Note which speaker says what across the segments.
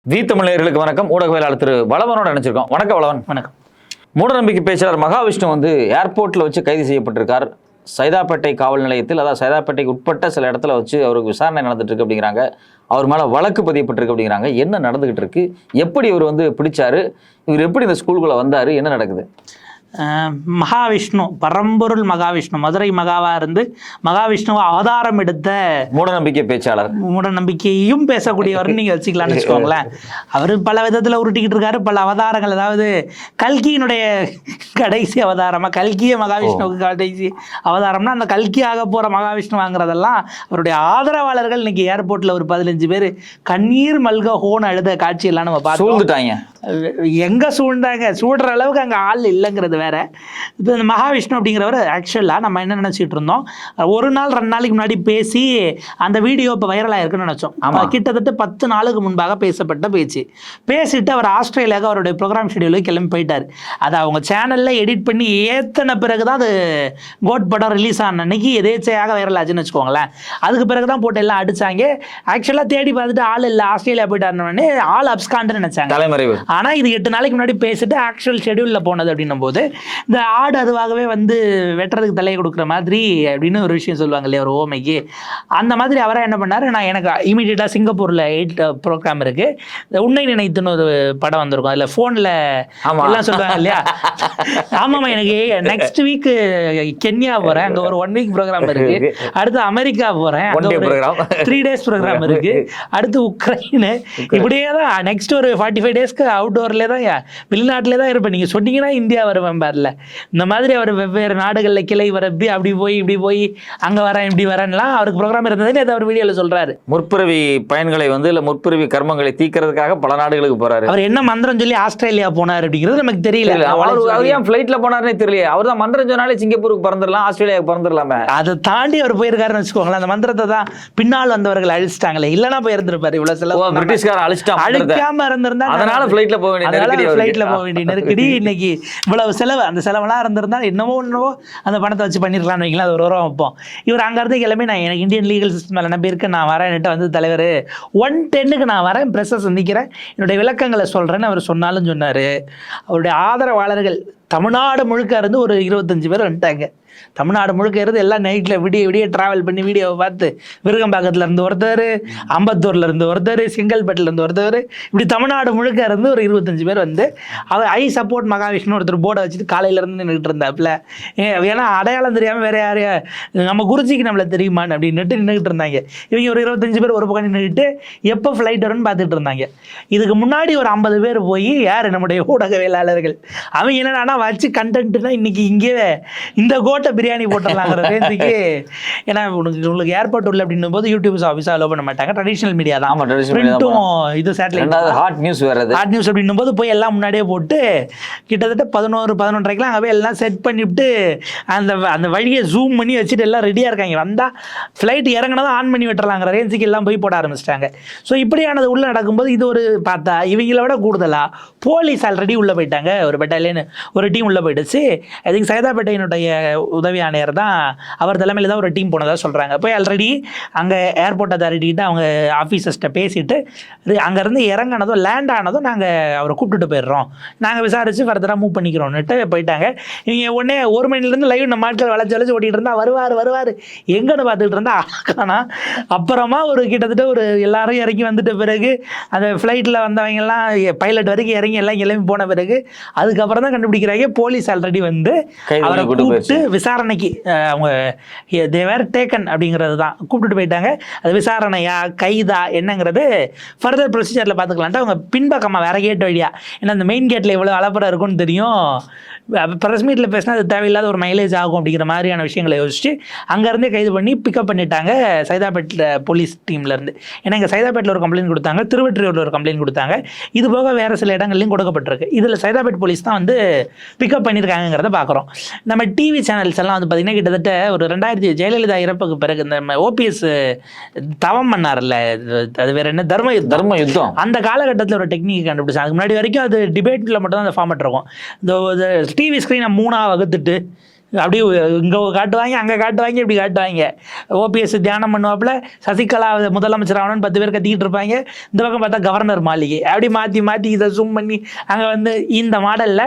Speaker 1: தமிழர்களுக்கு வணக்கம். ஊடகவியலாளர் திரு வளவனோட நினைச்சிருக்கோம். வணக்கம் வளவன்.
Speaker 2: வணக்கம்.
Speaker 1: மூடநம்பிக்கை பேச்சாளர் மகாவிஷ்ணு ஏர்போர்ட்ல வச்சு கைது செய்யப்பட்டிருக்கார். சைதாப்பேட்டை காவல் நிலையத்தில், அதாவது சைதாப்பேட்டைக்கு உட்பட்ட சில இடத்துல வச்சு அவருக்கு விசாரணை நடந்துட்டு இருக்கு அப்படிங்கிறாங்க. அவர் மேல வழக்கு பதியப்பட்டிருக்கு அப்படிங்கிறாங்க. என்ன நடந்துகிட்டு இருக்கு? எப்படி இவர் பிடிச்சாரு? இவர் எப்படி இந்த ஸ்கூலுக்குள்ள வந்தாரு? என்ன நடக்குது?
Speaker 2: மகாவிஷ்ணு, பரம்பொருள் மகாவிஷ்ணு, மதுரை மகாவா இருந்து மகாவிஷ்ணுவை அவதாரம் எடுத்த
Speaker 1: மூடநம்பிக்கை பேச்சாளர்,
Speaker 2: மூடநம்பிக்கையும் பேசக்கூடியவர் நீங்க வச்சுக்கலாம்னு வச்சுக்கோங்களேன். அவர் பல விதத்துல உருட்டிக்கிட்டு இருக்காரு, பல அவதாரங்கள். அதாவது கல்கியினுடைய கடைசி அவதாரமா, கல்கிய மகாவிஷ்ணுவுக்கு கடைசி அவதாரம்னா அந்த கல்கி ஆக போற மகாவிஷ்ணு வாங்குறதெல்லாம் அவருடைய ஆதரவாளர்கள் இன்னைக்கு ஏர்போர்ட்ல ஒரு 15 பேர் கண்ணீர் மல்க ஹோன் அழுத காட்சியெல்லாம் நம்ம பார்த்தோம். எங்க சூழ்ந்தாங்க, சூடுற அளவுக்கு அங்கே ஆள் இல்லைங்கிறது வேற. இப்போ இந்த மகாவிஷ்ணு அப்படிங்கிறவர் ஆக்சுவலாக நம்ம என்ன நினச்சிட்டு இருந்தோம், ஒரு நாள் 2 நாளைக்கு முன்னாடி பேசி அந்த வீடியோ இப்போ வைரலாக இருக்குன்னு நினச்சோம். கிட்டத்தட்ட 10 நாளுக்கு முன்பாக பேசப்பட்ட பேச்சு. பேசிட்டு அவர் ஆஸ்திரேலியாவுக்கு அவருடைய ப்ரோக்ராம் ஷெடியூலுக்கு கிளம்பி போயிட்டார். அதை அவங்க சேனலில் எடிட் பண்ணி ஏற்றின பிறகு தான் அது கோட் படம் ரிலீஸ் ஆன அன்னைக்கு எதேச்சையாக வைரல் ஆச்சுன்னு வச்சுக்கோங்களேன். அதுக்கு பிறகு தான் போட்டு எல்லாம் அடித்தாங்க. ஆக்சுவலாக தேடி பார்த்துட்டு ஆள் இல்லை, ஆஸ்திரேலியா போயிட்டாருன்னு ஆள் அப்ஸ்காண்டுன்னு நினச்சாங்க. தலைமறைவு. ஆனால் இது 8 நாளைக்கு முன்னாடி பேசிட்டு ஆக்சுவல் ஷெடியூலில் போனது அப்படின்னும் போது இந்த ஆடு அதுவாகவே வெட்டுறதுக்கு தலையை கொடுக்குற மாதிரி அப்படின்னு ஒரு விஷயம் சொல்லுவாங்க இல்லையா, ஒரு ஓமைக்கு. அந்த மாதிரி அவராக என்ன பண்ணார், எனக்கு இமீடியட்டாக சிங்கப்பூரில் 8 ப்ரோக்ராம் இருக்குது, உன்னை நினைத்துன்னு ஒரு படம் வந்திருக்கும், அதில் ஃபோனில் எல்லாம் சொல்லுவாங்க இல்லையா. ஆமாம்மா, எனக்கு நெக்ஸ்ட் வீக் கென்யா போகிறேன், அங்கே ஒரு 1 வீக் ப்ரோக்ராம் இருக்குது. அடுத்து அமெரிக்கா போகிறேன், அங்கே ஒரு 3 days ப்ரோக்ராம் இருக்குது. அடுத்து உக்ரைனு, இப்படியே தான் நெக்ஸ்ட் ஒரு 45 daysக்கு அவுட்டோர்லேயே தான், வெளிநாட்டிலே தான் இருப்பேன். நீங்கள் சொன்னீங்கன்னா இந்தியா வருவேன் பாருல. இந்த மாதிரி அவர் வெவ்வேறு நாடுகளில் கிளை வரப்பி அப்படி போய் இப்படி போய் அங்கே வரேன் இப்படி வரேன்லாம் அவருக்கு ப்ரோக்ராம் இருந்ததுன்னு அதை அவர் வீடியோவில் சொல்கிறாரு.
Speaker 1: முற்பிறவி பயன்களை இல்லை முற்பிறவி கர்மங்களை தீர்க்கறதுக்காக பல நாடுகளுக்கு போகிறாரு.
Speaker 2: அவர் என்ன மந்திரம் சொல்லி ஆஸ்திரேலியா போனார் அப்படிங்கிறது நமக்கு தெரியல.
Speaker 1: அவர் ஏன் ஃப்ளைட்டில் போனார்னே தெரியல. அவர் தான் மந்திரம் சொன்னாலே சிங்கப்பூருக்கு பறந்துடலாம், ஆஸ்திரேலியாவுக்கு பறந்துடலாமே.
Speaker 2: அதை தாண்டி அவர் போயிருக்காருன்னு வச்சுக்கோங்களேன். அந்த மந்திரத்தை தான் பின்னால் வந்தவர்கள் அழிச்சிட்டாங்களே, இல்லைன்னா போயிருந்திருப்பாரு. இவ்வளோ செலவு
Speaker 1: பிரிட்டிஷ்காரர் அழிக்காம
Speaker 2: இருந்திருந்தா
Speaker 1: அதனால ஃப்ளைட்டில் போக
Speaker 2: வேண்டிய நெருக்கடி. இன்னைக்கு இவ்வளவு செலவு, அந்த செலவெல்லாம் இருந்திருந்தா என்னவோ அந்த பணத்தை வச்சு பண்ணிருக்கலாம்னு வைக்கலாம். அது ஒரு உரம் வைப்போம். இவர் அங்கிருந்து கிளம்பி நான் எனக்கு இந்தியன் லீகல் சிஸ்டம் மேலே நம்பி இருக்கு, நான் வரேன்ட்டு தலைவர் 110க்கு நான் வரேன், பிரஸ்ஸை சந்திக்கிறேன், என்னுடைய விளக்கங்களை சொல்றேன்னு அவர் சொன்னாலும் சொன்னாரு. அவருடைய ஆதரவாளர்கள் தமிழ்நாடு முழுக்க இருந்து ஒரு 25 பேர் வந்துட்டாங்க. தமிழ்நாடு முழுக்க இருந்து எல்லாம் நைட்டில் விடிய ட்ராவல் பண்ணி வீடியோவை பார்த்து, விருகம்பாக்கத்தில் இருந்து ஒருத்தர், அம்பத்தூரில் இருந்து ஒருத்தர், செங்கல்பட்டில் இருந்து ஒருத்தர், இப்படி தமிழ்நாடு முழுக்க இருந்து ஒரு 25 பேர் வந்து அவர் ஐ சப்போர்ட் மகாவிஷ்ணு ஒருத்தர் போர்டை வச்சுட்டு காலையிலேருந்து நின்றுட்டு இருந்தாப்புல. ஏன்னா அடையாளம் தெரியாமல் வேற யாரையா நம்ம குருஜிக்கு நம்மளை தெரியுமான்னு அப்படின்னுட்டு நின்றுட்டு இருந்தாங்க. இவங்க ஒரு 25 பேர் ஒரு பக்கம் நின்றுட்டு எப்போ ஃப்ளைட் வரும்னு பார்த்துட்டு இருந்தாங்க. இதுக்கு முன்னாடி ஒரு 50 பேர் போய் யார் நம்முடைய ஊடகவியலாளர்கள் அவங்க என்னன்னா வச்சு கண்டென்ட்னா இன்னைக்கு இங்கே இந்த கோட்டை பிரியாணி போட்டுடலாங்கிற ரேஞ்சுக்கு. ஏன்னா உங்களுக்கு ஏர்போர்ட் உள்ள அப்படின்னும் போது யூடியூப் ஆஃபீஸாக அலோவ் பண்ண மாட்டாங்க, ட்ரெடிஷனல் மீடியா தான். பிரிண்ட்டும் இது சேட்டலைட் ஹாட் நியூஸ் அப்படின்னும் போது போய் எல்லாம் முன்னாடியே போட்டு கிட்டத்தட்ட 11-11:30க்கெலாம் அங்கே போய் எல்லாம் செட் பண்ணிவிட்டு அந்த வழியை ஜூம் பண்ணி வச்சுட்டு எல்லாம் ரெடியாக இருக்காங்க. வந்தால் ஃப்ளைட் இறங்கினதான் ஆன் பண்ணி விட்டுறலாங்கிற ரேஞ்சுக்கு எல்லாம் போய் போட ஆரம்பிச்சிட்டாங்க. ஸோ இப்படியானது உள்ளே நடக்கும்போது இது ஒரு பார்த்தா இவங்கள விட கூடுதலாக போலீஸ் ஆல்ரெடி உள்ளே போயிட்டாங்க. ஒரு பெட்டாலியன் ஒரு டீம் உள்ளே போயிடுச்சு. ஐ திங்க் சைதாப்பேட்டையினுடைய உதவி ஆணையர் தான், அவர் தலைமையில் தான் ஒரு டீம் போனதாக சொல்கிறாங்க. போய் ஆல்ரெடி அங்கே ஏர்போர்ட் அத்தாரிட்டிகிட்ட அவங்க ஆஃபீஸர்ஸ்ட்டை பேசிட்டு அங்கேருந்து இறங்கினதும் லேண்ட் ஆனதும் நாங்கள் அவரை கூப்பிட்டுட்டு போயிடுறோம், நாங்கள் விசாரித்து ஃபர்தராக மூவ் பண்ணிக்கிறோன்னுட்டு போயிட்டாங்க. இவங்க உடனே 1 மணிலேருந்து லைவ் நம்ம ஆட்கள் வளைச்சு ஓட்டிகிட்டு இருந்தால் வருவார் எங்கன்னு பார்த்துக்கிட்டு இருந்தா ஆனால் அப்புறமா ஒரு கிட்டத்தட்ட ஒரு எல்லாரும் இறங்கி வந்துட்ட பிறகு அந்த ஃப்ளைட்டில் வந்தவங்கெல்லாம் பைலட் வரைக்கும் இறங்கி எல்லாம் கிளம்பி போன பிறகு அதுக்கப்புறம் தான் கண்டுபிடிக்கிறாங்க. போலீஸ் ஆல்ரெடி வந்து அவரை கூப்பிட்டு விசாரணைக்கு அவங்க தேவர் டேக்கன் அப்படிங்கிறது தான் கூப்பிட்டுட்டு போயிட்டாங்க. அது விசாரணையா கைதா என்னங்கிறது ஃபர்தர் ப்ரொசீஜரில் பார்த்துக்கலான்ட்டு அவங்க பின்பக்கமாக வேற கேட் வழியா, ஏன்னா அந்த மெயின் கேட்டில் எவ்வளோ அலப்பறம் இருக்குன்னு தெரியும். ப்ரெஸ் மீட்டில் பேசினா அது தேவையில்லாத ஒரு மைலேஜ் ஆகும் அப்படிங்கிற மாதிரியான விஷயங்களை யோசிச்சு அங்கேருந்தே கைது பண்ணி பிக்கப் பண்ணிட்டாங்க சைதாப்பேட்டில் போலீஸ் டீம்லேருந்து. ஏன்னா இங்கே சைதாப்பேட்டில் ஒரு கம்ப்ளைண்ட் கொடுத்தாங்க, திருவொற்றியூரில் ஒரு கம்ப்ளைண்ட் கொடுத்தாங்க, இது போக வேறு சில இடங்கள்லையும் கொடுக்கப்பட்டிருக்கு. இதில் சைதாப்பேட் போலீஸ் தான் வந்து பிக்கப் பண்ணியிருக்காங்கிறத பார்க்குறோம். நம்ம டிவி சேனல்ஸ் எல்லாம் வந்து பார்த்திங்கன்னா கிட்டத்தட்ட ஒரு 2000 ஜெயலலிதா இறப்புக்கு பிறகு இந்த ஓபிஎஸ் தவம் பண்ணார்ல, அது வேறு என்ன தர்ம யுத்தம், அந்த காலகட்டத்தில் ஒரு டெக்னிக் கண்டுபிடிச்சாங்க. அதுக்கு முன்னாடி வரைக்கும் அது டிபேட்டில் மட்டும் தான் அந்த ஃபார்மேட் இருக்கும். இந்த டிவி ஸ்க்ரீனை 3ஆக வகுத்துட்டு அப்படியே இங்கே காட்டுவாங்க, அங்கே காட்டுவாங்க, இப்படி காட்டுவாங்க. ஓபிஎஸ் தியானம் பண்ணுவாப்புல, சசிகலா முதலமைச்சர் ஆகணும்னு 10 பேர் கத்திக்கிட்டு இருப்பாங்க. இந்த பக்கம் பார்த்தா கவர்னர் மாளிகை, அப்படி மாற்றி மாற்றி இதை ஜூம் பண்ணி அங்கே வந்து இந்த மாடலில்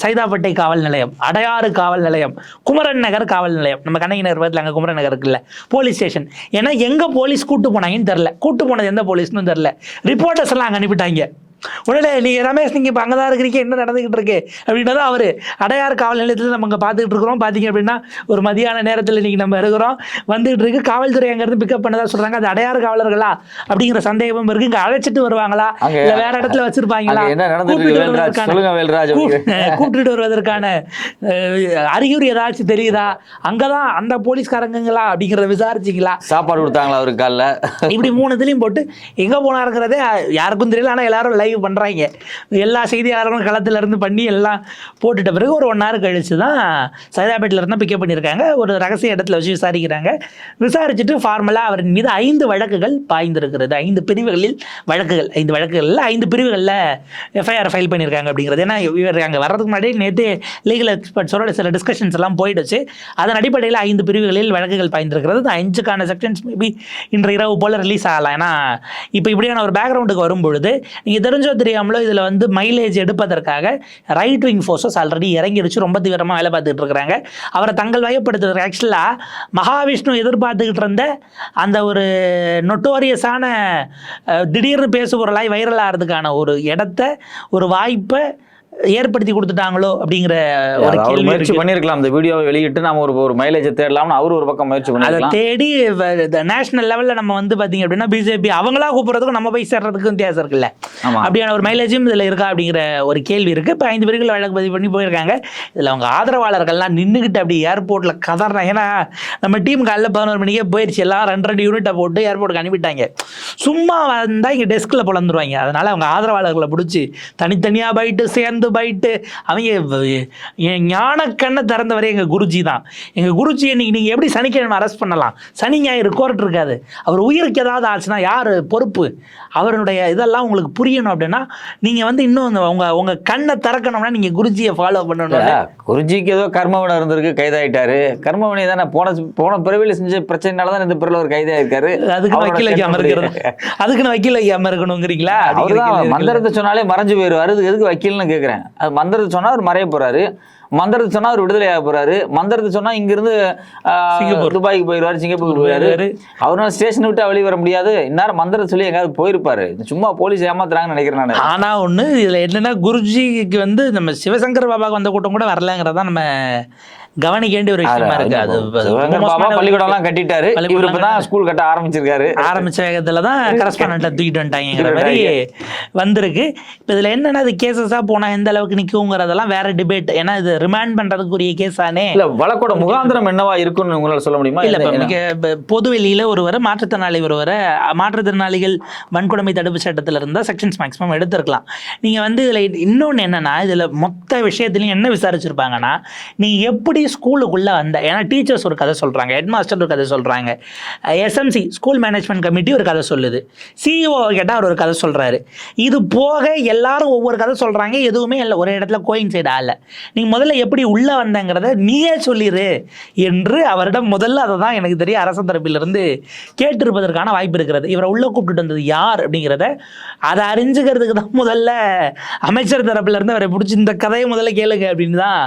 Speaker 2: சைதாப்பேட்டை காவல் நிலையம், அடையாறு காவல் நிலையம், குமரன் நகர் காவல் நிலையம், நம்ம கண்ணகி நகர் பக்கத்தில் அங்கே குமரன் நகர் இருக்குல்ல போலீஸ் ஸ்டேஷன். ஏன்னா எங்கே போலீஸ் கூட்டு போனாங்கன்னு தெரில, கூட்டு போனது எந்த போலீஸ்னு தெரில, ரிப்போர்ட்டர்ஸ் எல்லாம் அங்கே அனுப்பிட்டாங்க. உடனே நீங்கள் ரமேஷ் நீங்கள் இப்போ அங்கே தான் இருக்கிறீங்க, என்ன நடந்துக்கிட்டு இருக்கு அப்படின்னா அவர் அடையாறு காவல் நிலையத்தில் நம்ம இங்கே பார்த்துக்கிட்டு இருக்கிறோம். பார்த்தீங்க அப்படின்னா ஒரு மதியான நேரத்தில் இன்றைக்கி நம்ம இருக்கிறோம், வந்துகிட்டு இருக்கு. காவல்துறை அங்கேருந்து பிக்கப் பண்ணதாக சொல்கிறாங்க. அது அடையாறு காவலர்களா அப்படிங்கிற சந்தேகமும் இருக்குது. இங்கே அழைச்சிட்டு வருவாங்களா இல்லை வேற இடத்துல வச்சுருப்பாங்களா, கூப்பிட்டு வருவதற்கான அறிகுறி ஏதாச்சும் தெரியுதா, அங்கே தான் அந்த போலீஸ்காரங்களா அப்படிங்கிறத விசாரிச்சிங்களா,
Speaker 1: சாப்பாடு கொடுத்தாங்களா அவருக்கு காலைல, இப்படி
Speaker 2: 3 இதுலையும் போட்டு எங்கே போனா இருக்கிறதே யாருக்கும் தெரியல. ஆனால் எல்லாரும் லைவ் பண்ணுறாங்க, எல்லா செய்தியாளர்களும் களத்தில் இருந்து பண்ணி எல்லாம் போட்டுட்ட பிறகு ஒரு 1 hour கழிச்சு தான் சைதாப்பேட்டில் இருந்தால் பிக்கப் பண்ணியிருக்காங்க. ஒரு ரகசிய இடத்துல வச்சு விசாரிக்கிறாங்க. விசாரிச்சுட்டு ஃபார்மலாக அவரின் மீது 5 வழக்குகள் பாய்ந்திருக்கிறது. 5 பிரிவுகளில் வழக்குகள், 5 வழக்குகளில் 5 பிரிவுகளில் எஃப்ஐஆர் ஃபைல் பண்ணியிருக்காங்க அப்படிங்கிறது. ஏன்னா இவர் அங்கே வர்றதுக்கு முன்னாடி நேற்று லீகல் எக்ஸ்பர்ட்ஸோட சில டிஸ்கஷன்ஸ் எல்லாம் போயிடுச்சு. அதன் அடிப்படையில் 5 பிரிவுகளில் வழக்குகள் பாய்ந்திருக்கிறது. 5க்கான செக்ஷன்ஸ் மேபி இன்று இரவு போல் ரிலீஸ் ஆகலாம். ஏன்னா இப்போ இப்படியான ஒரு பேக்ரவுண்டுக்கு வரும்பொழுது நீங்கள் தெரிஞ்சோ தெரியாமலோ இதில் வந்து மைலேஜ் எடுப்பதற்காக ரைட் விங் ஃபோர்ஸஸ் ஆல்ரெடி இறங்கிடுச்சு, ரொம்ப தீவிரமாக வேலை பார்த்துக்கிட்டு இருக்கிறாங்க. அவரை தங்கள் வயப்படுத்துறது ஆக்சுவலாக மகாவிஷ்ணு எதிர்பார்த்துக்கிட்டு இருந்த அந்த ஒரு நொட்டோரியஸான திடீர்னு பேசுபொருளாய் வைரல் ஆகிறதுக்கான ஒரு இடத்த, ஒரு வாய்ப்பை ஏற்படுத்தி கொடுத்துட்டாங்களோ அப்படிங்கிற ஒரு கேள்வி
Speaker 1: முயற்சி பண்ணியிருக்கலாம். அந்த வீடியோவை வெளியிட்டு நம்ம ஒரு மைலேஜை தேடலாம்னு அவரு ஒரு பக்கம் முயற்சி பண்ணி
Speaker 2: அதை தேடி நேஷனல் லெவலில் நம்ம வந்து பார்த்தீங்க அப்படின்னா பிஜேபி அவங்களா கூப்பிட்றதுக்கும் நம்ம போய் சேர்றதுக்கும் வித்தியாசம் இருக்குல்ல, அப்படியான ஒரு மைலேஜும் இதில் இருக்கா அப்படிங்கிற ஒரு கேள்வி இருக்குது. இப்போ 5 பேர்கள் வழக்கு பதிவு பண்ணி போயிருக்காங்க. இதில் அவங்க ஆதரவாளர்கள்லாம் நின்றுக்கிட்டு அப்படி ஏர்போர்ட்டில் கதறாங்க. ஏன்னா நம்ம டீம் காலையில் 11 மணிக்கே போயிடுச்சு, எல்லாம் 2 யூனிட்டை போட்டு ஏர்போர்ட்டுக்கு அனுப்பிட்டாங்க. சும்மா வந்தால் இங்கே டெஸ்கில் பிளந்துருவாங்க. அதனால் அவங்க ஆதரவாளர்களை பிடிச்சி தனித்தனியாக போயிட்டு சேர்ந்து பைட்டு அவங்க ஞான கண்ணை திறந்தவரை எங்கள் குருஜி தான். எங்கள் குருஜி இன்னைக்கு நீங்கள் எப்படி சனிக்கிழமை அரெஸ்ட் பண்ணலாம், சனி ஞாயிறு கோர்ட் இருக்காது, அவர் உயிருக்கு ஏதாவது ஆச்சுன்னா யார் பொறுப்பு, அவருடைய இதெல்லாம் உங்களுக்கு புரியணும் அப்படின்னா நீங்கள் வந்து இன்னும் உங்கள் கண்ணை திறக்கணும்னா நீங்கள் குருஜியை ஃபாலோ பண்ணணும்.
Speaker 1: குருஜிக்கு ஏதோ கர்மவனம் இருந்திருக்கு, கைதாயிட்டாரு. கர்மவனி தானே போன பிறவியில் செஞ்ச பிரச்சனைனால தான் இந்த பிறகு ஒரு கைதாயிருக்காரு.
Speaker 2: அதுக்கு வக்கீல் வைக்காம இருக்கிறது, அதுக்குன்னு வக்கீல் வைக்காம இருக்கணுங்கிறீங்களா?
Speaker 1: மந்திரத்தை சொன்னாலே மறைஞ்சு போயிடுவாரு, எதுக்கு வக்கீல்னு கேட்குறேன். அது மந்திரத்தை சொன்னா அவர் மறைய போறாரு, மந்திரத்தை சொன்னா அவர் விடுதலை ஆக போறாரு, மந்திரத்தை சொன்னா இங்கிருந்து துபாய்க்கு போயிடுவாரு, சிங்கப்பூருக்கு போயிடுவாரு. அவரால் ஸ்டேஷன் விட்டு வெளியே வர முடியாது. இந்நேரம் மந்திரத்தை சொல்லி எங்காவது போயிருப்பாரு. சும்மா போலீஸ் ஏமாத்துறாங்கன்னு நினைக்கிறேன் நான்.
Speaker 2: ஆனா ஒண்ணு இதுல என்னன்னா, குருஜிக்கு வந்து நம்ம சிவசங்கர் பாபாவுக்கு வந்த கூட்டம் கூட வரலங்கிறதா நம்ம கவனிக்க வேண்டிய ஒரு விஷயமா இருக்கு. அது
Speaker 1: பள்ளிக்கூடம் எல்லாம் கட்டிட்டாரு, இவர் இப்பதான் ஸ்கூல் கட்ட ஆரம்பிச்சிருக்காரு.
Speaker 2: ஆரம்பிச்ச வேகத்துல தான் கரஸ்பாண்டன்ட்டை தூக்கிட்டு வந்துட்டாங்கிற மாதிரி வந்திருக்கு. இப்போ இதுல என்னன்னா, அது கேசஸா போனா எந்த அளவுக்கு நிற்குங்கிறதெல்லாம் வேற டிபேட். ஏன்னா இது ரிமாண்ட் பண்றதுக்குரிய கேஸ் தானே.
Speaker 1: இல்ல வழக்கோட முகாந்திரம் என்னவா இருக்குன்னு உங்களால சொல்ல முடியுமா?
Speaker 2: இல்ல பொது வெளியில ஒருவரை மாற்றுத்திறனாளி ஒருவரை மாற்றுத்திறனாளிகள் வன்கொடுமை தடுப்பு சட்டத்தில் இருந்தால் செக்ஷன்ஸ் மேக்ஸிமம் எடுத்திருக்கலாம். நீங்க வந்து இதுல இன்னொன்று என்னன்னா, இதுல மொத்த விஷயத்துலையும் என்ன விசாரிச்சிருப்பாங்கன்னா, நீ எப்படி ஸ்கூலுக்குள்ள வந்த, ஏன்னா டீச்சர்ஸ் ஒரு கதை சொல்றாங்க, ஹெட் மாஸ்டர் ஒரு கதை சொல்றாங்க, எஸ்எம்சி ஸ்கூல் மேனேஜ்மெண்ட் கமிட்டி ஒரு கதை சொல்லுது, சிஇஓ கேட்டால் அவர் ஒரு கதை சொல்றாரு. இது போக எல்லாரும் ஒவ்வொரு கதை சொல்றாங்க, எதுவுமே இல்லை ஒரு இடத்துல கோயின்சைட் ஆகல. நீங்க முதல்ல எப்படி உள்ள வந்தங்கிறத நீயே சொல்லிடு என்று அவரிடம் முதல்ல அதை தான் எனக்கு தெரியும் அரசு தரப்பிலிருந்து கேட்டிருப்பதற்கான வாய்ப்பு இருக்கிறது. இவரை உள்ள கூப்பிட்டு வந்தது யார் அப்படிங்கிறத அதை அறிஞ்சுக்கிறதுக்கு தான் முதல்ல அமைச்சர் தரப்புல இருந்து அவரை பிடிச்சி இந்த கதையை முதல்ல கேளுங்க அப்படின்னு தான்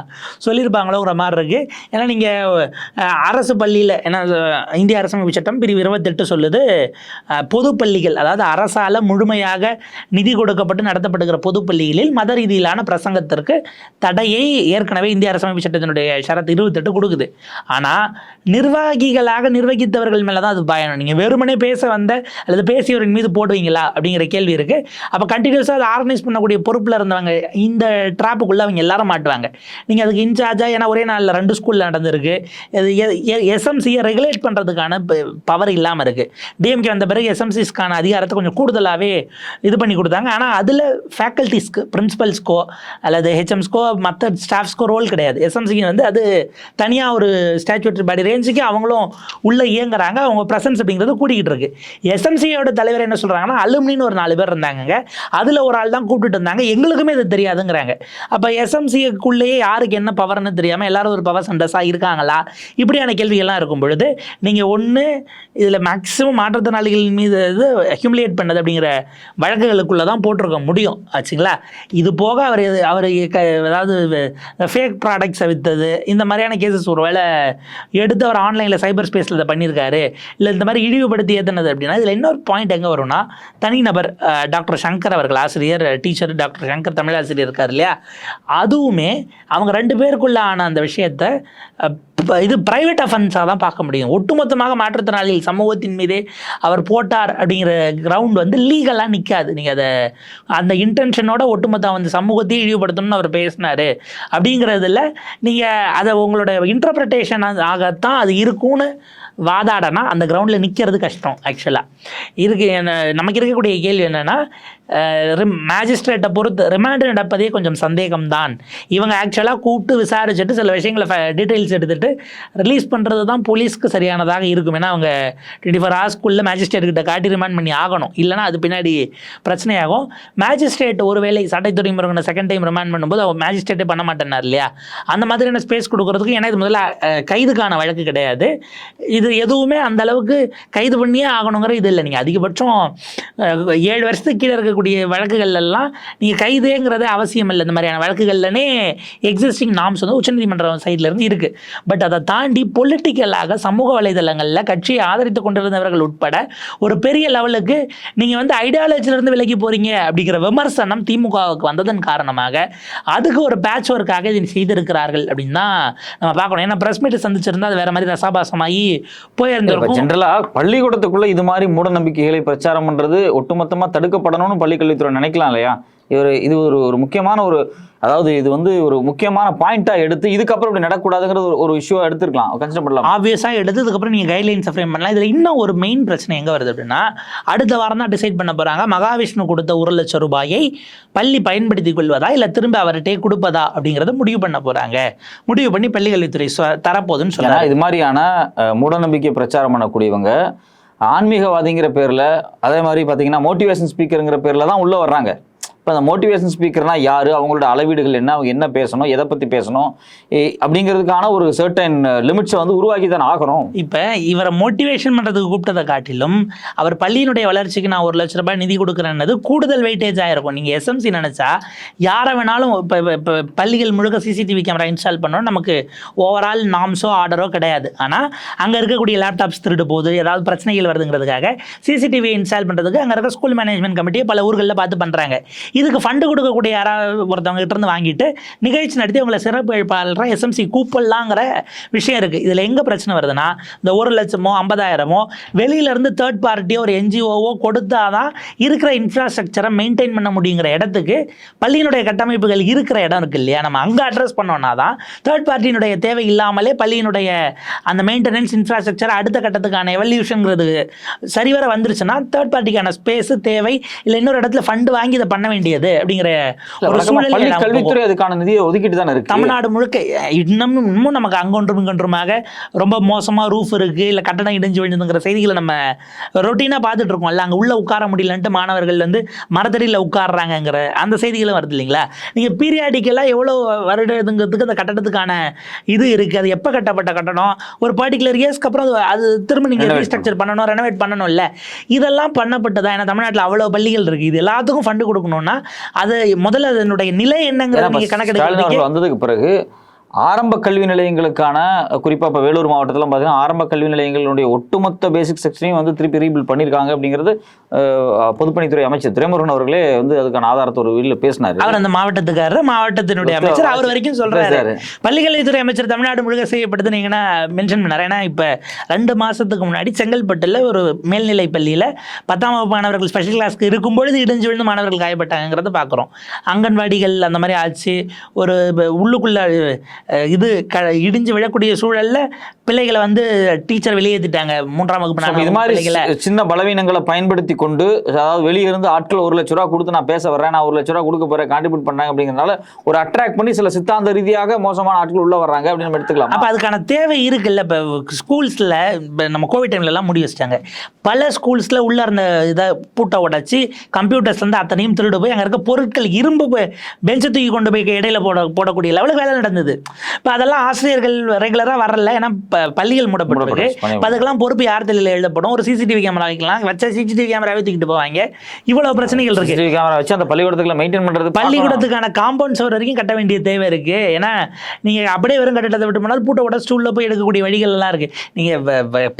Speaker 2: சொல்லியிருப்பாங்களோங்கிற மாதிரி இருக்கு. ஏன்னா நீங்கள் அரசு பள்ளியில், ஏன்னா இந்திய அரசமைப்பு சட்டம் பிரிவு 28 சொல்லுது, பொது பள்ளிகள், அதாவது அரசால் முழுமையாக நிதி கொடுக்கப்பட்டு நடத்தப்படுகிற பொது பள்ளிகளில் மத ரீதியிலான பிரசங்கத்திற்கு தடையை ஏற்கனவே இந்திய அரசமைப்பு சட்டத்தினுடைய ஷரத்து 28 கொடுக்குது. ஆனால் நிர்வாகிகளாக நிர்வகித்தவர்கள் மேலே தான் அது பயணம். நீங்கள் வெறுமனே பேச வந்த அல்லது பேசியவரின் மீது போடுவீங்களா அப்படிங்கிற கேள்வி இருக்குது. அப்போ கண்டினியூஸாக அதை ஆர்கனைஸ் பண்ணக்கூடிய பொறுப்பில் இருந்தவங்க இந்த ட்ராப்புக்குள்ளே அவங்க எல்லாரும் மாட்டுவாங்க. நீங்கள் அதுக்கு இன்சார்ஜாக, ஏன்னா ஒரே நாளில் 2 ஸ்கூலில் நடந்திருக்கு. எஸ்எம்சியை ரெகுலேட் பண்ணுறதுக்கான பவர் இல்லாமல் இருக்குது. டிஎம்கே வந்த பிறகு எஸ்எம்சிஸ்க்கான அதிகாரத்தை கொஞ்சம் கூடுதலாகவே இது பண்ணி கொடுத்தாங்க. ஆனால் அதில் ஃபேக்கல்ட்டிஸ்க்கு, பிரின்சிபல்ஸ்க்கோ அல்லது ஹெச்எம்ஸ்க்கோ மற்ற ஸ்டாஃப்ஸ்க்கோ ரோல் கிடையாது. எஸ்எம்சிக்கு வந்து அது தனியாக ஒரு ஸ்டாச்சுட்டரி பாடி ரேஞ்சுக்கு அவங்களும் உள்ளே இயங்குறாங்க. அவங்க ப்ரெசன்ஸ் அப்படிங்கிறது கூட்டிகிட்டு இருக்கு. எஸ்எம்சியோட தலைவர் என்ன சொல்கிறாங்கன்னா, அலுமினின்னு ஒரு 4 பேர் இருந்தாங்க, அதில் ஒரு ஆள் தான் கூப்பிட்டுட்டு இருந்தாங்க, எங்களுக்குமே இது தெரியாதுங்கிறாங்க. அப்போ எஸ்எம்சிக்குள்ளேயே யாருக்கு என்ன பவர்னு தெரியாமல் எல்லாரும் ஒரு பவர் சென்டர்ஸாக இருக்காங்களா, இப்படியான கேள்விகள்லாம் இருக்கும் பொழுது நீங்கள் ஒன்று இதில் மேக்ஸிமம் மாற்றுத்திறனாளிகள் மீது இது ஹியூமிலியேட் பண்ணது அப்படிங்கிற வழக்குகளுக்குள்ளே தான் போட்டிருக்க முடியும் ஆச்சுங்களா. இது போக அவர் அதாவது ஃபேக் ப்ராடக்ட்ஸை விற்றது இந்த மாதிரியான கேசஸ் ஒரு வேளை எடுத்து அவர் ஆன்லைனில் சைபர் ஸ்பேஸில் இதை பண்ணியிருக்காரு, இல்லை இந்த மாதிரி இழிவுபடுத்தி ஏற்றினது அப்படின்னா இதில் இன்னொரு பாயிண்ட் எங்கே வரும்னா, தனிநபர் டாக்டர் சங்கர் அவர்கள் ஆசிரியர் டீச்சர் டாக்டர் சங்கர் தமிழ் ஆசிரியர் இருக்கார் இல்லையா, அதுவுமே அவங்க 2 பேருக்குள்ளான அந்த விஷயத்தை இது பிரைவேட் அஃபென்ஸாக தான் பார்க்க முடியும். ஒட்டுமொத்தமாக மாற்றுத்திறனாளிகள் சமூகத்தின் மீதே அவர் போட்டார் அப்படிங்கிற கிரவுண்ட் வந்து லீகலாக நிற்காது. நீங்கள் அதை அந்த இன்டென்ஷனோட ஒட்டுமொத்த வந்து சமூகத்தையும் இழிவுபடுத்தணும்னு அவர் பேசினார் அப்படிங்கிறதுல நீங்கள் அதை உங்களோட இன்டர்பிரிட்டேஷன் ஆகத்தான் அது இருக்கும்னு வாதாடனா அந்த கிரவுண்டில் நிற்கிறது கஷ்டம். ஆக்சுவலாக நமக்கு இருக்கக்கூடிய கேள்வி என்னென்னா, மேஜிஸ்ட்ரேட்டை பொறுத்து ரிமாண்ட் நடப்பதே கொஞ்சம் சந்தேகம்தான். இவங்க ஆக்சுவலாக கூப்பிட்டு விசாரிச்சுட்டு சில விஷயங்களை டீட்டெயில்ஸ் எடுத்துகிட்டு ரிலீஸ் பண்ணுறது தான் போலீஸ்க்கு சரியானதாக இருக்கும். ஏன்னா அவங்க 24 ஹவர்ஸ்க்குள்ளே மேஜிஸ்ட்ரேட்கிட்ட காட்டி ரிமாண்ட் பண்ணி ஆகணும், இல்லைனா அது பின்னாடி பிரச்சனையாகும். மேஜிஸ்ட்ரேட் ஒருவேளை சட்டத்துறை முருகனை செகண்ட் டைம் ரிமாண்ட் பண்ணும்போது அவர் மேஜிஸ்ட்ரேட்டே பண்ண மாட்டேனார் இல்லையா, அந்த மாதிரியான ஸ்பேஸ் கொடுக்குறதுக்கு. ஏன்னா இது முதல்ல கைதுக்கான வழக்கு கிடையாது, இது எதுவுமே அந்த அளவுக்கு கைது பண்ணியே ஆகணுங்கிற இது இல்லை. நீங்கள் அதிகபட்சம் 7 வருஷத்துக்கு கீழே இருக்கக்கூடிய வழக்குகள் எல்லாம் நீங்கள் கைதுங்கிறதே அவசியம் இல்லை. இந்த மாதிரியான வழக்குகள்லனே எக்ஸிஸ்டிங் நார்ம்ஸ் வந்து உச்சநீதிமன்றம் சைட்லேருந்து இருக்குது. பட் அதை தாண்டி பொலிட்டிக்கலாக சமூக வலைதளங்களில் கட்சியை ஆதரித்து கொண்டிருந்தவர்கள் உட்பட ஒரு பெரிய லெவலுக்கு நீங்கள் வந்து ஐடியாலஜிலேருந்து விலகி போகிறீங்க அப்படிங்கிற விமர்சனம் திமுகவுக்கு வந்ததன் காரணமாக அதுக்கு ஒரு பேட்ச் ஒர்க்காக இதை செய்திருக்கிறார்கள் அப்படின்னு தான் நம்ம பார்க்கணும். ஏன்னா ப்ரெஸ் மீட் சந்திச்சிருந்தால் அது வேறு மாதிரி ரசாபாசமாகி போயிருந்திருக்கும்.
Speaker 1: ஜென்ரலாக பள்ளிக்கூடத்துக்குள்ள இது மாதிரி மூட நம்பிக்கைகளை பிரச்சாரம் பண்றது ஒட்டுமொத்தமாக தடுக்கப்படணும்னு பள்ளிக்கல்வித்துறை நினைக்கலாம் இல்லையா. இது ஒரு முக்கியமான அதாவது இது வந்து ஒரு முக்கியமான பாயிண்டா எடுத்து இதுக்கப்புறம் இப்படி நடக்கூடாதுங்கிற ஒரு இஷ்யூவா எடுத்துருக்கலாம், கன்சிடர் பண்ணலாம்.
Speaker 2: ஆப்வியஸாக எடுத்ததுக்கப்புறம் நீங்கள் கைட்லைன்ஸை ஃப்ரேம் பண்ணலாம். இதில் இன்னும் ஒரு மெயின் பிரச்சனை எங்கே வருது அப்படின்னா, அடுத்த வாரம் தான் டிசைட் பண்ண போகிறாங்க. மகாவிஷ்ணு கொடுத்த 1 லட்சம் ரூபாயை பள்ளி பயன்படுத்தி கொள்வதா இல்லை திரும்ப அவர்கிட்டே கொடுப்பதா அப்படிங்கிறத முடிவு பண்ண போகிறாங்க. முடிவு பண்ணி பள்ளிக்கல்வித்துறை தரப்போகுதுன்னு சொன்னாங்க.
Speaker 1: இது மாதிரியான மூடநம்பிக்கை பிரச்சாரம் பண்ணக்கூடியவங்க ஆன்மீகவாதிங்கிற பேரில், அதே மாதிரி பார்த்தீங்கன்னா மோட்டிவேஷன் ஸ்பீக்கருங்கிற பேரில் தான் உள்ளே வர்றாங்க. இப்போ அந்த மோட்டிவேஷன் ஸ்பீக்கர்னா யார், அவங்களோட அளவீடுகள் என்ன, அவங்க என்ன பேசணும், எதை பற்றி பேசணும் அப்படிங்கிறதுக்கான ஒரு சர்டன் லிமிட்ஸை வந்து உருவாக்கி தான் ஆகணும்.
Speaker 2: இப்போ இவரை மோட்டிவேஷன் பண்ணுறதுக்கு கூப்பிட்டதை காட்டிலும் அவர் பள்ளியினுடைய வளர்ச்சிக்கு நான் 1 லட்ச ரூபாய் நிதி கொடுக்குறேன்னது கூடுதல் வெயிட்டேஜ் ஆகிருக்கும். நீங்கள் எஸ்எம்சி நினச்சா யாரை வேணாலும் இப்போ பள்ளிகள் முழுக்க சிசிடிவி கேமரா இன்ஸ்டால் பண்ணணும், நமக்கு ஓவரால் நார்ம்ஸோ ஆர்டரோ கிடையாது. ஆனால் அங்கே இருக்கக்கூடிய லேப்டாப்ஸ் திருடு போகுது, ஏதாவது பிரச்சனைகள் வருதுங்கிறதுக்காக சிசிடிவி இன்ஸ்டால் பண்ணுறதுக்கு அங்கே இருக்க ஸ்கூல் மேனேஜ்மெண்ட் கமிட்டியை பல ஊர்களில் பார்த்து பண்ணுறாங்க. இதுக்கு ஃபண்டு கொடுக்கக்கூடிய யாராவது ஒருத்தவங்க கிட்ட இருந்து வாங்கிட்டு நிகழ்ச்சி நடத்தி அவங்களை சிறப்பு அழைப்பாளராக எஸ்எம்சி கூப்பிடலாங்கிற விஷயம் இருக்குது. இதில் எங்கே பிரச்சனை வருதுன்னா, இந்த 1 லட்சமோ 50,000மோ வெளியிலேருந்து தேர்ட் பார்ட்டியோ ஒரு என்ஜிஓவோ கொடுத்தாதான் இருக்கிற இன்ஃப்ராஸ்ட்ரக்சரை மெயின்டைன் பண்ண முடியுங்கிற இடத்துக்கு பள்ளியினுடைய கட்டமைப்புகள் இருக்கிற இடம் இருக்குது இல்லையா, நம்ம அங்கே அட்ரஸ் பண்ணோன்னா தான் தேர்ட் பார்ட்டியினுடைய தேவை இல்லாமலே பள்ளியினுடைய அந்த மெயின்டெனன்ஸ் இன்ஃப்ராஸ்ட்ரக்சர் அடுத்த கட்டத்துக்கான எவல்யூஷன்ங்கிறது சரிவர வந்துருச்சுன்னா தேர்ட் பார்ட்டிக்கான ஸ்பேஸு தேவை இல்லை, இன்னொரு இடத்துல ஃபண்டு வாங்கி இதை பண்ண வேண்டியது அப்படிங்கிற ஒரு சூழல்.
Speaker 1: கல்வித்துறை அதுக்கான நிதியை ஒதுக்கிட்டு தான் இருக்கு.
Speaker 2: தமிழ்நாடு முழுக்க இன்னமும் நமக்கு அங்கொன்றும் இங்கொன்றுமாக ரொம்ப மோசமா ரூஃப் இருக்கு, இல்லை கட்டணம் இடிஞ்சு விழுந்துங்கிற செய்திகளை நம்ம ரொட்டீனாக பார்த்துட்டு இருக்கோம். இல்லை அங்கே உள்ள உட்கார முடியலன்ட்டு மாணவர்கள் வந்து மரத்தடியில் உட்காடுறாங்கிற அந்த செய்திகளும் வருது இல்லைங்களா. நீங்கள் பீரியாடிக்கெல்லாம் எவ்வளோ வருடங்கிறதுக்கு அந்த கட்டடத்துக்கான இது இருக்குது, அது எப்போ கட்டப்பட்ட கட்டணம், ஒரு பர்டிகுலர் இயர்ஸ்க்கு அப்புறம் அது திரும்ப நீங்கள் ரீஸ்ட்ரக்சர் பண்ணணும், ரெனோவேட் பண்ணணும், இல்லை இதெல்லாம் பண்ணப்பட்டதா. ஏன்னா தமிழ்நாட்டில் அவ்வளோ பள்ளிகள் இருக்குது, இது எல்லாத்துக்கும் ஃபண்டு கொடுக்கணும்னா அது முதல்ல அதனுடைய நிலை என்னங்கிறது நீங்க கணக்கெடுக்க
Speaker 1: வந்ததுக்கு பிறகு ஆரம்ப கல்வி நிலையங்களுக்கான, குறிப்பாக இப்போ வேலூர் மாவட்டத்தில் பார்த்தீங்கன்னா ஆரம்ப கல்வி நிலையங்களுடைய ஒட்டுமொத்த பேசிக் செக்ஷனையும் வந்து திருப்பி ரீபில்ட் பண்ணியிருக்காங்க அப்படிங்கிறது பொதுப்பணித்துறை அமைச்சர் துரைமுருகன் அவர்களே வந்து அதுக்கான ஆதாரத்தை ஒரு வீட்டில் பேசினார்.
Speaker 2: அவர் அந்த மாவட்டத்துக்காரர், மாவட்டத்தினுடைய அமைச்சர் அவர் வரைக்கும் சொல்றாரு. பள்ளிக்கல்வித்துறை அமைச்சர் தமிழ்நாடு முழுக்க செய்யப்படுது நீங்கன்னா மென்ஷன் பண்ணார். ஏன்னா இப்போ 2 மாதத்துக்கு முன்னாடி செங்கல்பட்டில் ஒரு மேல்நிலை பள்ளியில் 10ஆம் வகுப்பு மாணவர்கள் ஸ்பெஷல் கிளாஸ்க்கு இருக்கும்பொழுது இடிஞ்சு விழுந்து மாணவர்கள் காயப்பட்டாங்கிறத பார்க்குறோம். அங்கன்வாடிகள் அந்த மாதிரி ஆச்சு, ஒரு உள்ளுக்குள்ள இது இடிஞ்சு விழக்கூடிய சூழல்ல பிள்ளைகளை வந்து டீச்சர் வெளியேற்றிட்டாங்க 3ஆம் வகுப்பு.
Speaker 1: இது மாதிரி சின்ன பலவீனங்களை பயன்படுத்தி கொண்டு, அதாவது வெளியே இருந்து ஆட்கள் 1 லட்ச ரூபா கொடுத்து நான் பேச வர்றேன், நான் 1 லட்ச ரூபா கொடுக்க போறேன், கான்ட்ரிபியூட் பண்ணாங்க அப்படிங்கிறனால ஒரு அட்ராக்ட் பண்ணி சில சித்தாந்த ரீதியாக மோசமான ஆட்கள் உள்ள வர்றாங்க அப்படின்னு நம்ம எடுத்துக்கலாம்.
Speaker 2: அப்போ அதுக்கான தேவை இருக்குல்ல. இப்போ ஸ்கூல்ஸில் நம்ம கோவிட் டைம்லலாம் முடி வச்சிட்டாங்க. பல ஸ்கூல்ஸில் உள்ள அந்த இதை பூட்டை உடச்சி கம்ப்யூட்டர்ஸ்லேருந்து அத்தனையும் திருடு போய் அங்கே இருக்க பொருட்கள் இரும்பு பெஞ்சை தூக்கி கொண்டு போய் இடையில போடக்கூடிய லெவலுக்கு வேலை நடந்தது. இப்போ அதெல்லாம் ஆசிரியர்கள் ரெகுலராக வரல, ஏன்னா பள்ளிகள் மூடப்பட்டிருக்கு. இப்போ அதுக்கெல்லாம் பொறுப்பு யார் தலையில் எழுதப்படும்? ஒரு சிசிடிவி கேமரா வைக்கலாம், வச்சா சிசிடிவி கேமராவே தூக்கிட்டு போவாங்க. இவ்வளவு பிரச்சனைகள் இருக்கு.
Speaker 1: சிசிடிவி கேமரா வச்சு அந்த பள்ளிக்கூடத்துக்குள்ள மெயின்டைன் பண்றது,
Speaker 2: பள்ளிக்கூடத்துக்கான காம்பவுண்ட் சுவர் வரைக்கும் கட்ட வேண்டிய தேவை இருக்கு. ஏன்னா நீங்க அப்படியே வெறும் கட்டடத்தை விட்டு போனால் பூட்டை விட ஸ்டூல்ல போய் எடுக்கக்கூடிய வழிகள் எல்லாம் இருக்கு. நீங்க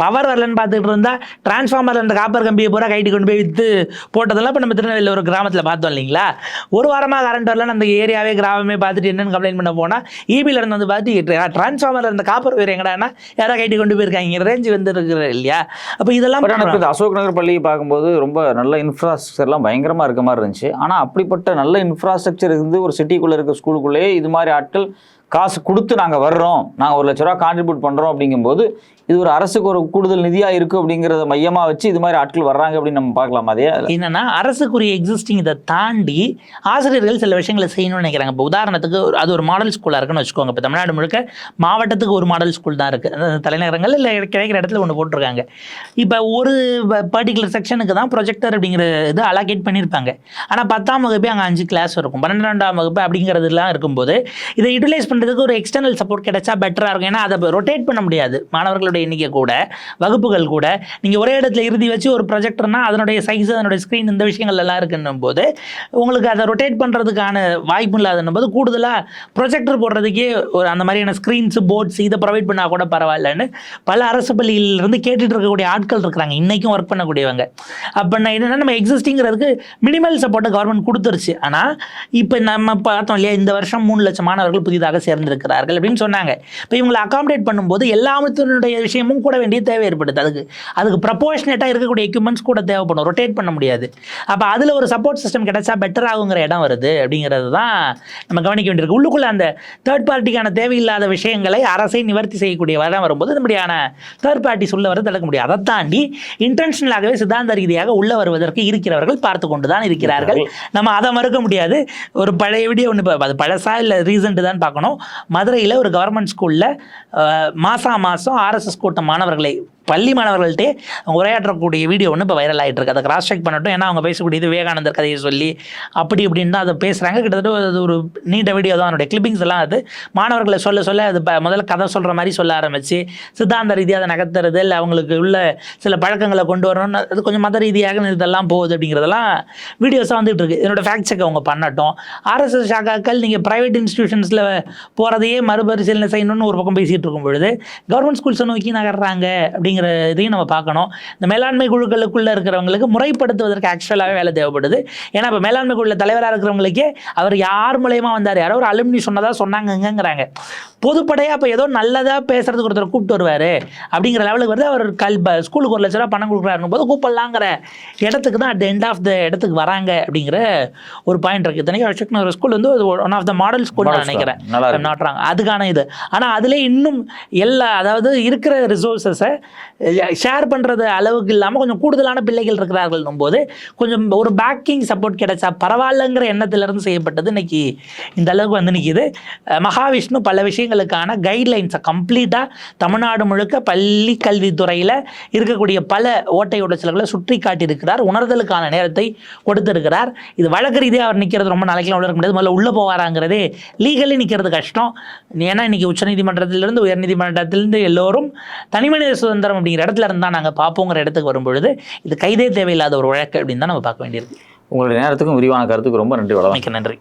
Speaker 2: பவர் வரலன்னு பார்த்துட்டு இருந்தா டிரான்ஸ்ஃபார்மர்ல அந்த காப்பர் கம்பியை பூரா கைட்டு கொண்டு போய் வித்து போட்டதெல்லாம் இப்போ நம்ம திருநெல்வேலியில் ஒரு கிராமத்தில் பார்த்தோம் இல்லைங்களா? ஒரு வாரமாக கரண்ட் வரலன்னு அந்த ஏரியாவே கிராமமே பார்த்துட்டு என்னன்னு கம்ப்ளைண்ட் பண்ண போனால் ஈபியில் இருந்து வந்து பார்த்து டிரான்ஸ்ஃபார்மரில் இருந்த காப்பர் வேறு எங்கடானா யாராவது கைட்டு கொண்டு போயிருக்காங்க, ரேஞ்சு வந்து இருக்கிற இல்லையா? அப்போ இதெல்லாம்
Speaker 1: அசோக் நகர் பள்ளியை பார்க்கும்போது ரொம்ப நல்ல இன்ஃப்ராஸ்ட்ரக்சர்லாம் பயங்கரமாக இருக்க மாதிரி இருந்துச்சு. ஆனால் அப்படிப்பட்ட நல்ல இன்ஃப்ராஸ்ட்ரக்சர் இருந்து ஒரு சிட்டிக்குள்ளே இருக்க ஸ்கூலுக்குள்ளேயே இது மாதிரி ஆட்கள் காசு கொடுத்து நாங்கள் வர்றோம், நாங்கள் 1 லட்ச ரூபா கான்ட்ரிபியூட் பண்ணுறோம் அப்படிங்கும்போது இது ஒரு அரசுக்கு ஒரு கூடுதல் நிதியாக இருக்குது அப்படிங்கிறத மையமாக வச்சு இது மாதிரி ஆட்கள் வர்றாங்க அப்படின்னு நம்ம பார்க்கலாம். அதே
Speaker 2: என்னன்னா அரசுக்குரிய எக்ஸிஸ்டிங் இதை தாண்டி ஆசிரியர்கள் சில விஷயங்களை செய்யணும்னு நினைக்கிறாங்க. இப்போ உதாரணத்துக்கு அது ஒரு மாடல் ஸ்கூலாக இருக்குன்னு வச்சுக்கோங்க. இப்போ தமிழ்நாடு முழுக்க மாவட்டத்துக்கு ஒரு மாடல் ஸ்கூல் தான் இருக்குது, தலைநகரங்கள் இல்லை கிடைக்கிற இடத்துல ஒன்று போட்டிருக்காங்க. இப்போ ஒரு பர்டிகுலர் செக்ஷனுக்கு தான் ப்ரொஜெக்டர் அப்படிங்கிற இது அலோகேட் பண்ணியிருப்பாங்க. ஆனால் 10ஆம் வகுப்பு அங்கே 5 கிளாஸ் இருக்கும், 12ஆம் வகுப்பு அப்படிங்கிறதுலாம் இருக்கும்போது இதை யூட்டிலைஸ் பண்ணுறதுக்கு ஒரு எக்ஸ்டர்னல் சப்போர்ட் கிடைச்சா பெட்டராக இருக்கும். ஏன்னா அதை ரொட்டேட் பண்ண முடியாது, மாணவர்களுடைய எண்ணிக்கை கூட வகுப்புகள் கூட. நீங்கள் ஒரே இடத்துல இறுதி வச்சு ஒரு ப்ரொஜெக்டர்னா அதனுடைய சைஸ், அதனுடைய ஸ்க்ரீன், இந்த விஷயங்கள் எல்லாம் இருக்குன்னும் போது உங்களுக்கு அதை ரொட்டேட் பண்ணுறதுக்கான வாய்ப்பு இல்லாதன்னும் போது கூடுதலாக ப்ரொஜெக்டர் போடுறதுக்கே ஒரு அந்த மாதிரியான ஸ்க்ரீன்ஸ், போர்ட்ஸ் இதை ப்ரொவைட் பண்ணால் கூட பரவாயில்லன்னு பல அரசு பள்ளியிலிருந்து கேட்டுட்டு இருக்கக்கூடிய ஆட்கள் இருக்கிறாங்க, இன்றைக்கும் ஒர்க் பண்ணக்கூடியவங்க. அப்போ நான் என்னென்னா நம்ம எக்ஸிஸ்டிங்கிறதுக்கு மினிமல் சப்போர்ட்டை கவர்மெண்ட் கொடுத்துருச்சு. ஆனால் இப்போ நம்ம பார்த்தோம் இல்லையா, இந்த வருஷம் 3 லட்சம் மாணவர்கள் புதிதாக சேர்ந்திருக்கிறார்கள் அப்படின்னு சொன்னாங்க. இப்போ இவங்களை அகாமடேட் பண்ணும்போது எல்லாத்தினுடைய விஷயமும் கூட வேண்டிய தேவை ஏற்படுது. அதுக்கு ப்ரப்போர்ஷனேட்டாக இருக்கக்கூடிய எக்யூப்மெண்ட்ஸ் கூட தேவைப்படும், ரொட்டேட் பண்ண முடியாது. அப்போ அதில் ஒரு சப்போர்ட் சிஸ்டம் கிடைச்சா பெட்டர் ஆகுங்கிற இடம் வருது அப்படிங்கிறது தான் நம்ம கவனிக்க வேண்டியிருக்கு. உள்ளுக்குள்ள அந்த தேர்ட் பார்ட்டிக்கான தேவையில்லாத விஷயங்களை அரசை நிவர்த்தி செய்யக்கூடிய வரம் வரும்போது நம்முடையான தேர்ட் பார்ட்டி சொல்ல வர தடுக்க முடியாது. அதை தாண்டி இன்டென்ஷனலாகவே சித்தாந்த ரீதியாக உள்ள வருவதற்கு இருக்கிறவர்கள் பார்த்து கொண்டு தான் இருக்கிறார்கள். நம்ம அதை மறுக்க முடியாது. ஒரு பழைய வீடியோ ஒன்று, அது பழசா இல்லை ரீசெண்ட் தான் பார்க்கணும். மதுரையில் ஒரு கவர்மெண்ட் ஸ்கூலில் மாதம் ஆர்எஸ்எஸ் கூட்ட மாணவர்களை, பள்ளி மாணவர்கள்ட்டே உரையாற்றக்கூடிய வீடியோ ஒன்று இப்போ வைரல் ஆகிட்டு இருக்கு. அதை கிராஸ் செக் பண்ணட்டும். ஏன்னா அவங்க பேசக்கூடியது விவேகானந்தர் கதையை சொல்லி அப்படி இப்படின்னு தான் அதை பேசுகிறாங்க. கிட்டத்தட்ட அது ஒரு நீண்ட வீடியோ தான், அதனுடைய கிளிப்பிங்ஸ் எல்லாம். அது மாணவர்களை சொல்ல அது முதல்ல கதை சொல்கிற மாதிரி சொல்ல ஆரம்பிச்சு சித்தாந்த ரீதியாக அதை நகர்த்துறது, இல்லை அவங்களுக்கு உள்ள சில பழக்கங்களை கொண்டு வரணும்னு அது கொஞ்சம் மத ரீதியாக இதெல்லாம் போகுது அப்படிங்கிறதெல்லாம் வீடியோஸாக வந்துட்டு இருக்கு. இதனோட ஃபேக்ட் செக் அவங்க பண்ணட்டும். ஆர்எஸ்எஸ் சாக்காக்கள் நீங்கள் ப்ரைவேட் இன்ஸ்டிடியூஷன்ஸில் போகிறதையே மறுபரிசீலனை செய்யணும்னு ஒரு பக்கம் பேசிகிட்டு இருக்கும் பொழுது கவர்மெண்ட் ஸ்கூல்ஸை நோக்கி நகர்றாங்க அப்படிங்கிற இதையும் நம்ம பார்க்கணும். இந்த மேலாண்மை குழுக்களுக்குள்ள இருக்கிறவங்களுக்கு முறைப்படுத்துவதற்கு ஆக்சுவலாகவே வேலை தேவைப்படுது. ஏன்னா இப்போ மேலாண்மை குழுல தலைவராக இருக்கிறவங்களுக்கே அவர் யார் மூலயமா வந்தார், யாரோ ஒரு அலுமினி சொன்னாங்கங்கிறாங்க. பொதுப்படையாக இப்போ ஏதோ நல்லதாக பேசுறதுக்கு ஒருத்தர் கூப்பிட்டு வருவார் அப்படிங்கிற லெவலுக்கு வருது. அவர் ஸ்கூலுக்கு 1 லட்ச ரூபா பணம் கொடுக்குறாருன்னு போது கூப்பிடலாங்கிற இடத்துக்கு தான் அட் எண்ட் ஆஃப் த இடத்துக்கு வராங்க அப்படிங்கிற ஒரு பாயிண்ட் இருக்குது. இத்தனைக்கும் அசோக் நகர் ஸ்கூல் வந்து one of the model school நான் நினைக்கிறேன், நாட்டுறாங்க அதுக்கான இது. ஆனால் அதிலே இன்னும் அதாவது இருக்கிற ரிசோர்ஸஸை ஷேர் பண்ணுறது அளவுக்கு இல்லாமல் கொஞ்சம் கூடுதலான பிள்ளைகள் இருக்கிறார்கள்னும் போது கொஞ்சம் ஒரு பேக்கிங் சப்போர்ட் கிடைச்சா பரவாயில்லைங்கிற எண்ணத்திலிருந்து செய்யப்பட்டது இன்னைக்கு இந்த அளவுக்கு வந்து நிற்கிது. மகாவிஷ்ணு பல விஷயங்களுக்கான கைட்லைன்ஸை கம்ப்ளீட்டாக தமிழ்நாடு முழுக்க பள்ளி கல்வித்துறையில் இருக்கக்கூடிய பல ஓட்டை உடைச்சல்களை சுற்றி காட்டியிருக்கிறார். உணர்தலுக்கான நேரத்தை கொடுத்திருக்கிறார். இது வழக்கு ரீதியாக அவர் நிற்கிறது ரொம்ப நாளைக்கெல்லாம் உள்ள இருக்க முடியாது. முதல்ல உள்ளே போவாராங்கிறதே லீகலி நிற்கிறது கஷ்டம். ஏன்னா இன்றைக்கி உச்சநீதிமன்றத்திலிருந்து உயர்நீதிமன்றத்திலிருந்து எல்லோரும் தனிமனித சுதந்திரம் அப்படிங்கிற இடத்துல இருந்தால் நாங்கள் பார்ப்போங்கிற இடத்துக்கு வரும்பொழுது இது கைதே தேவையில்லாத ஒரு வழக்கு அப்படின்னு தான் நம்ம பார்க்க வேண்டியிருக்கு.
Speaker 1: உங்களுடைய நேரத்துக்கும் விரிவான கருத்துக்கு ரொம்ப நன்றி.
Speaker 2: மிக்க நன்றி.